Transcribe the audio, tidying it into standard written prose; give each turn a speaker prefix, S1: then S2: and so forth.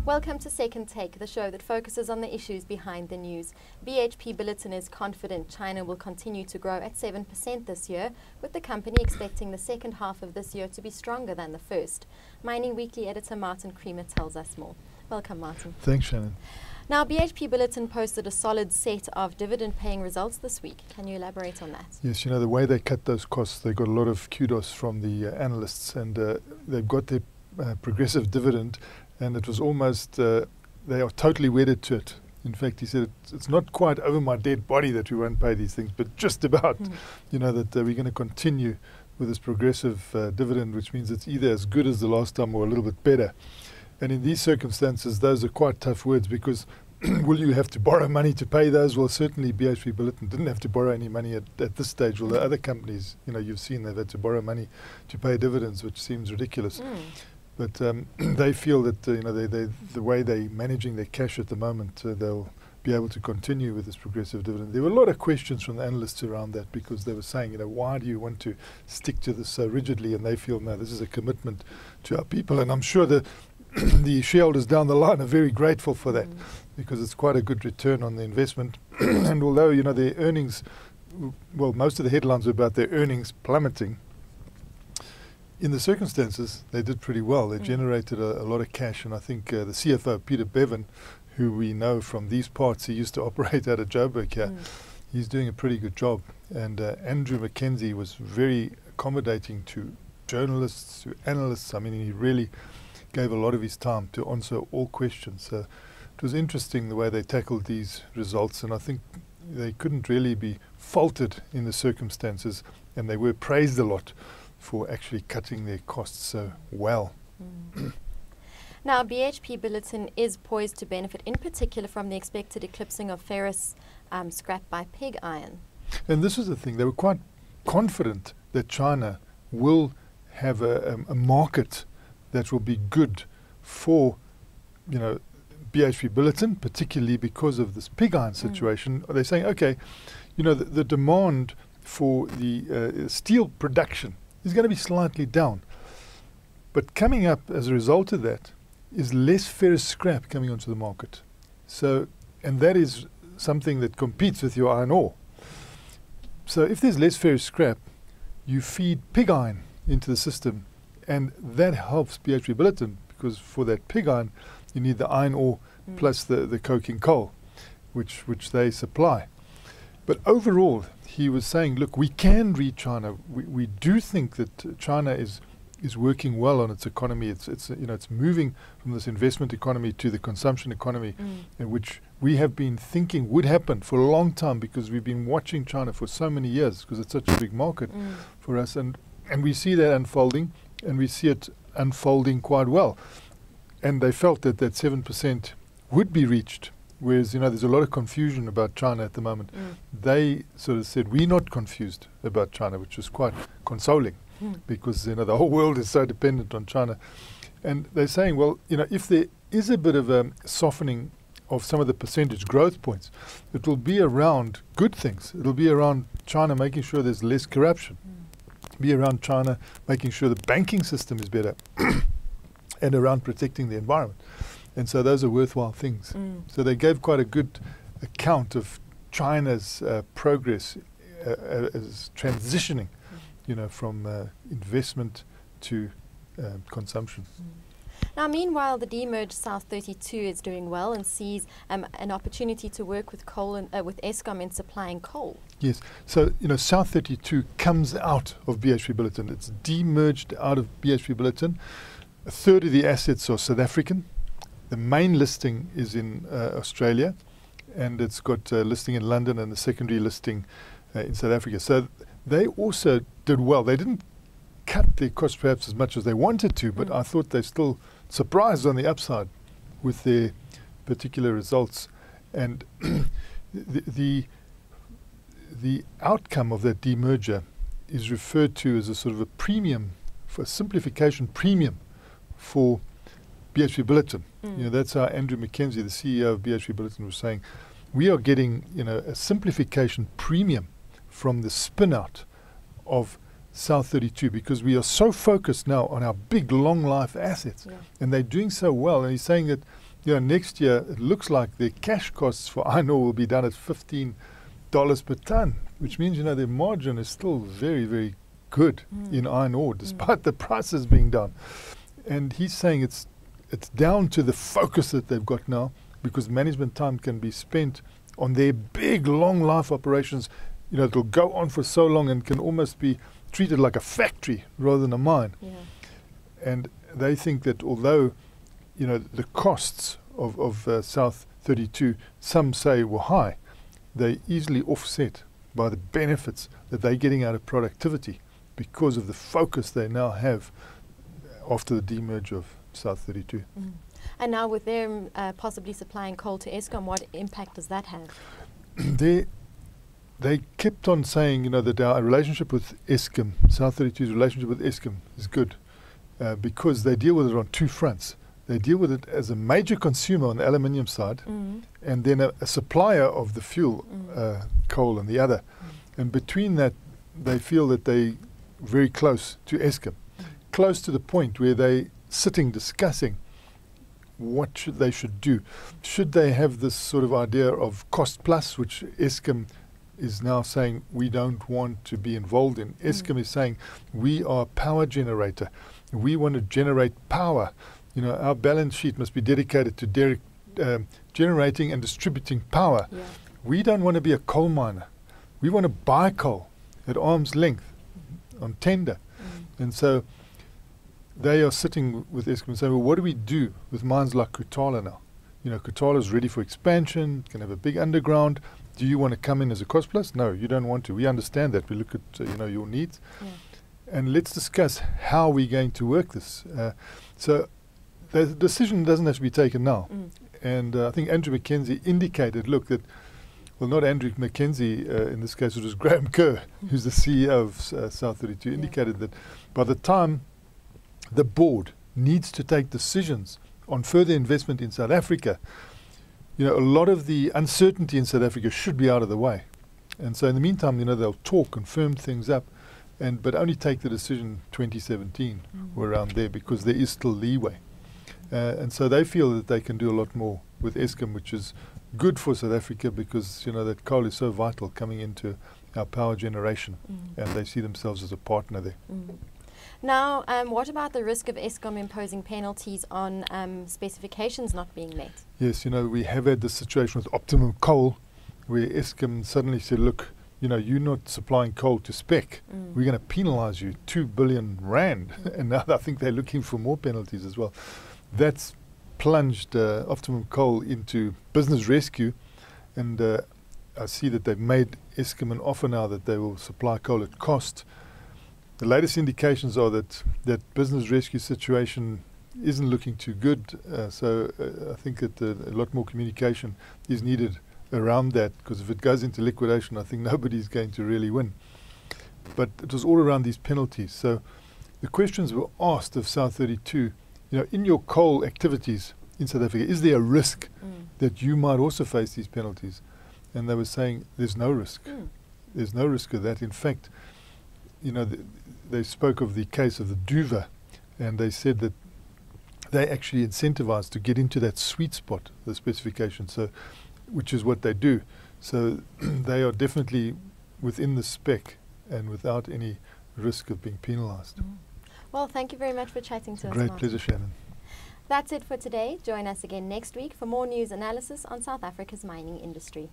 S1: Welcome to Second Take, the show that focuses on the issues behind the news. BHP Billiton is confident China will continue to grow at 7% this year, with the company expecting the second half of this year to be stronger than the first. Mining Weekly editor Martin Creamer tells us more. Welcome, Martin.
S2: Thanks, Shannon.
S1: Now, BHP Billiton posted a solid set of dividend-paying results this week. Can you elaborate on that?
S2: Yes, you know, the way they cut those costs, they got a lot of kudos from the analysts, and they've got their progressive dividend, and it was almost, they are totally wedded to it. In fact, he said, it's not quite over my dead body that we won't pay these things, but just about, you know, that we're going to continue with this progressive dividend, which means it's either as good as the last time or a little bit better. And in these circumstances, those are quite tough words, because will you have to borrow money to pay those? Well, certainly BHP Billiton didn't have to borrow any money at this stage. Although other companies, you know, you've seen they've had to borrow money to pay dividends, which seems ridiculous. But they feel that, you know, the way they're managing their cash at the moment, they'll be able to continue with this progressive dividend. There were a lot of questions from the analysts around that, because they were saying, you know, why do you want to stick to this so rigidly? And they feel, no, this is a commitment to our people. And I'm sure the shareholders down the line are very grateful for that, because it's quite a good return on the investment. And although, you know, their earnings, well, most of the headlines are about their earnings plummeting, in the circumstances, they did pretty well. They generated a lot of cash, and I think the CFO, Peter Bevan, who we know from these parts, he used to operate out of Joburg here, he's doing a pretty good job. And Andrew Mackenzie was very accommodating to journalists, to analysts. I mean, he really gave a lot of his time to answer all questions. So it was interesting the way they tackled these results, and I think they couldn't really be faulted in the circumstances, and they were praised a lot for actually cutting their costs so well.
S1: Now, BHP Billiton is poised to benefit in particular from the expected eclipsing of ferrous scrap by pig iron.
S2: And this was the thing, they were quite confident that China will have a market that will be good for, you know, BHP Billiton, particularly because of this pig iron situation. They're saying, okay, you know, the demand for the steel production is going to be slightly down. But coming up as a result of that is less ferrous scrap coming onto the market. So, and that is something that competes with your iron ore. So if there's less ferrous scrap, you feed pig iron into the system, and that helps BHP Billiton, because for that pig iron, you need the iron ore plus the coking coal, which they supply. But overall, he was saying, look, we can read China. We do think that China is working well on its economy. It's you know, it's moving from this investment economy to the consumption economy, in which we have been thinking would happen for a long time, because we've been watching China for so many years, because it's such a big market for us, and we see that unfolding, and we see it unfolding quite well. And they felt that 7% would be reached. Whereas, you know, there's a lot of confusion about China at the moment. They sort of said, we're not confused about China, which was quite consoling, because, you know, the whole world is so dependent on China. And they're saying, well, you know, if there is a bit of a softening of some of the percentage growth points, it will be around good things. It'll be around China making sure there's less corruption, be around China making sure the banking system is better, and around protecting the environment. And so those are worthwhile things. So they gave quite a good account of China's progress as transitioning, you know, from investment to consumption.
S1: Now, meanwhile, the demerged South 32 is doing well and sees an opportunity to work with coal and with Eskom in supplying coal.
S2: Yes. So, you know, South 32 comes out of BHP Billiton. It's demerged out of BHP Billiton. A third of the assets are South African. The main listing is in Australia, and it's got a listing in London and a secondary listing in South Africa. So they also did well. They didn't cut their costs perhaps as much as they wanted to, but I thought they still surprised on the upside with their particular results. And the outcome of that demerger is referred to as a sort of a premium, for a simplification premium for BHP Billiton. You know, that's how Andrew Mackenzie, the CEO of BHP Billiton, was saying, we are getting, you know, a simplification premium from the spin-out of South 32, because we are so focused now on our big long life assets, and they're doing so well. And he's saying that next year it looks like their cash costs for iron ore will be done at $15 per ton, which means, their margin is still very, very good in iron ore, despite the prices being down. And he's saying it's down to the focus that they've got now, because management time can be spent on their big, long life operations. It'll go on for so long and can almost be treated like a factory rather than a mine.
S1: Yeah.
S2: And they think that although, the costs of South 32, some say were high, they're easily offset by the benefits that they're getting out of productivity because of the focus they now have after the demerge of South 32.
S1: And now with them possibly supplying coal to Eskom, what impact does that have?
S2: They kept on saying, that our relationship with Eskom, South 32's relationship with Eskom is good because they deal with it on two fronts. They deal with it as a major consumer on the aluminium side and then a supplier of the fuel, coal on the other. And between that, they feel that they're very close to Eskom, close to the point where they're sitting discussing what they should do. Should they have this sort of idea of cost plus, which Eskom is now saying we don't want to be involved in. Eskom is saying we are a power generator. We want to generate power. Our balance sheet must be dedicated to generating and distributing power.
S1: Yeah.
S2: We don't want to be a coal miner. We want to buy coal at arm's length on tender. And so they are sitting with Eskom and saying, well, what do we do with mines like Kutala now? Kutala is ready for expansion, can have a big underground. Do you want to come in as a cost plus? No, you don't want to. We understand that. We look at, your needs.
S1: Yeah.
S2: And let's discuss how we're going to work this. So the decision doesn't have to be taken now. And I think Andrew Mackenzie indicated, not Andrew Mackenzie in this case, it was Graham Kerr, who's the CEO of South 32, indicated that by the time the board needs to take decisions on further investment in South Africa, a lot of the uncertainty in South Africa should be out of the way. And so in the meantime, they'll talk and firm things up, but only take the decision 2017 or around there, because there is still leeway. And so they feel that they can do a lot more with Eskom, which is good for South Africa, because that coal is so vital coming into our power generation, and they see themselves as a partner there.
S1: Now, what about the risk of Eskom imposing penalties on specifications not being met?
S2: Yes, we have had this situation with Optimum Coal, where Eskom suddenly said, look, you're not supplying coal to spec. We're going to penalise you 2 billion rand. And now I think they're looking for more penalties as well. That's plunged Optimum Coal into business rescue, and I see that they've made Eskom an offer now that they will supply coal at cost. The latest indications are that that business rescue situation isn't looking too good, so I think that a lot more communication is needed around that, because if it goes into liquidation, I think nobody's going to really win. But it was all around these penalties. So the questions were asked of South 32, in your coal activities in South Africa, is there a risk that you might also face these penalties? And they were saying there's no risk. There's no risk of that. In fact, they spoke of the case of the Duva, and they said that they actually incentivized to get into that sweet spot, the specification, which is what they do. So they are definitely within the spec and without any risk of being penalized.
S1: Well, thank you very much for chatting to us,
S2: Great
S1: Martin.
S2: pleasure, Shannon.
S1: That's it for today. Join us again next week for more news analysis on South Africa's mining industry.